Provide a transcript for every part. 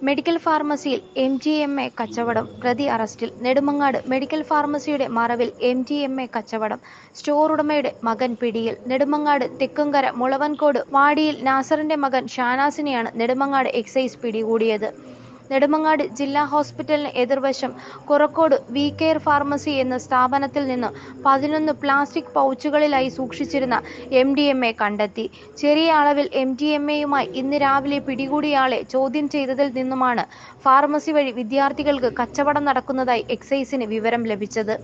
Medical ഫാർമസിയിൽ MDMA കച്ചവടം, പ്രതി അറസ്റ്റിൽ. നെടുമങ്ങാട് മെഡിക്കൽ ഫാർമസിയുടെ മറവിൽ MDMA കച്ചവടം, സ്റ്റോർ ഉടമയുടെ മകൻ പിടിയിൽ. നെടുമങ്ങാട് തെക്കുംകര മുളവൻകോട് വാടിയിൽ നാസറിന്റെ മകൻ ഷാനാസിനെയാണ് നെടുമങ്ങാട് എക്സൈസ് പിടികൂടിയത്. നെടുമങ്ങാട് ജില്ലാ ഹോസ്പിറ്റലിന് എതിർവശം കുറക്കോട് വി കെയർ ഫാർമസി എന്ന സ്ഥാപനത്തിൽ നിന്ന് 11 പ്ലാസ്റ്റിക് പൗച്ചുകളിലായി സൂക്ഷിച്ചിരുന്ന MDMA കണ്ടെത്തി. ചെറിയ അളവിൽ MDMAയുമായി ഇന്ന് രാവിലെ പിടികൂടിയയാളെ ചോദ്യം ചെയ്തതിൽ നിന്നുമാണ് ഫാർമസി വഴി വിദ്യാർത്ഥികൾക്ക് കച്ചവടം നടക്കുന്നതായി എക്സൈസിന് വിവരം ലഭിച്ചത്.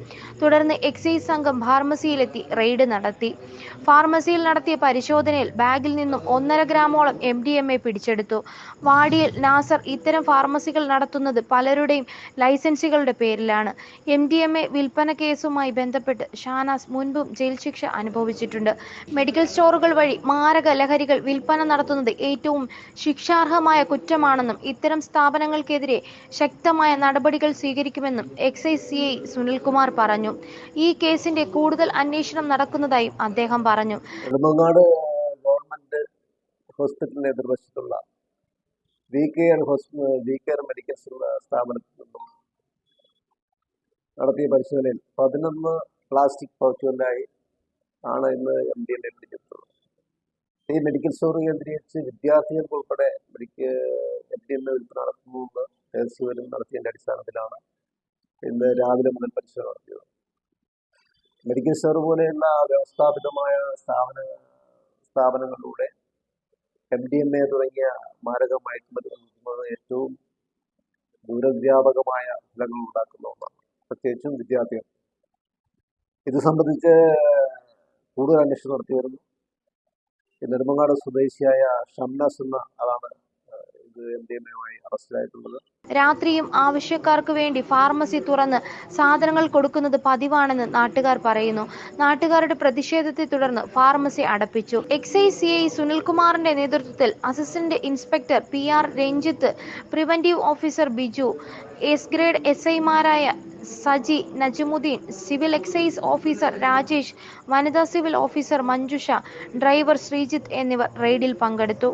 തുടർന്ന് എക്സൈസ് സംഘം ഫാർമസിയിലെത്തി റെയ്ഡ് നടത്തി. ഫാർമസിയിൽ നടത്തിയ പരിശോധനയിൽ ബാഗിൽ നിന്നും 1.5 ഗ്രാമോളം MDMA പിടിച്ചെടുത്തു. വാടിയിൽ നാസർ ഇത്തരം ഫാർമസികൾ നടത്തുന്നത് പലരുടെയും ലൈസൻസുകളുടെ പേരിലാണ്. MDMA വിൽപ്പന കേസുമായി ബന്ധപ്പെട്ട് ഷാനാസ് മുൻപും ജയിൽ ശിക്ഷ അനുഭവിച്ചിട്ടുണ്ട്. മെഡിക്കൽ സ്റ്റോറുകൾ വഴി മാരക ലഹരികൾ വിൽപ്പന നടത്തുന്നത് ഏറ്റവും ശിക്ഷാർഹമായ കുറ്റമാണെന്നും ഇത്തരം സ്ഥാപനങ്ങൾക്കെതിരെ ശക്തമായ നടപടികൾ സ്വീകരിക്കുമെന്നും എക്സൈസ് CI സുനിൽകുമാർ പറഞ്ഞു. ഈ കേസിന്റെ കൂടുതൽ അന്വേഷണം നടക്കുന്നതായും അദ്ദേഹം പറഞ്ഞു. നെടുമങ്ങാട് ഗവൺമെന്റ് ഹോസ്പിറ്റലിന് എതിർവശത്തുള്ള വി കെയർ മെഡിക്കൽ സ്ഥാപനത്തിൽ നിന്നും നടത്തിയ പരിശോധനയിൽ 11 പ്ലാസ്റ്റിക് പൗച്ചുകളിലായി ആണ് ഇന്ന് MDMA പിടിച്ചെടുത്തത്. ഈ മെഡിക്കൽ സ്റ്റോർ കേന്ദ്രീകരിച്ച് വിദ്യാർത്ഥികൾക്ക് ഉൾപ്പെടെ MDMA വിൽപ്പന നടത്തുന്നുവെന്ന് രഹസ്യവിവരം നടത്തിയതിന്റെ അടിസ്ഥാനത്തിലാണ് ഇന്ന് രാവിലെ മുതൽ പരിശോധന നടത്തിയത്. മെഡിക്കൽ സ്റ്റോർ പോലെയുള്ള വ്യവസ്ഥാപിതമായ സ്ഥാപനങ്ങളിലൂടെ MDMA തുടങ്ങിയ മാരക മയക്കുമരുന്ന് നൽകുന്നത് ഏറ്റവും ദൂരവ്യാപകമായ ഫലങ്ങൾ ഉണ്ടാക്കുന്ന ഒന്നാണ്, പ്രത്യേകിച്ചും വിദ്യാർത്ഥികൾ. ഇത് സംബന്ധിച്ച് കൂടുതൽ അന്വേഷണം നടത്തി വരുന്നു. നെടുമങ്ങാട് സ്വദേശിയായ ഷംനാസ് എന്ന ആളാണ് ഇത് MDMAയുമായി അറസ്റ്റിലായിട്ടുള്ളത്. രാത്രിയും ആവശ്യക്കാർക്ക് വേണ്ടി ഫാർമസി തുറന്ന് സാധനങ്ങൾ കൊടുക്കുന്നത് പതിവാണെന്ന് നാട്ടുകാർ പറയുന്നു. നാട്ടുകാരുടെ പ്രതിഷേധത്തെ തുടർന്ന് ഫാർമസി അടപ്പിച്ചു. എക്സൈസ് CI സുനിൽകുമാറിന്റെ നേതൃത്വത്തിൽ assistant inspector PR Ranjith, preventive officer Biju, S grade SIമാരായ Saji, Najmuddin, civil excise officer Rajesh, വനിതാ civil officer Manjusha, driver Sreejith എന്നിവർ റെയ്ഡിൽ പങ്കെടുത്തു.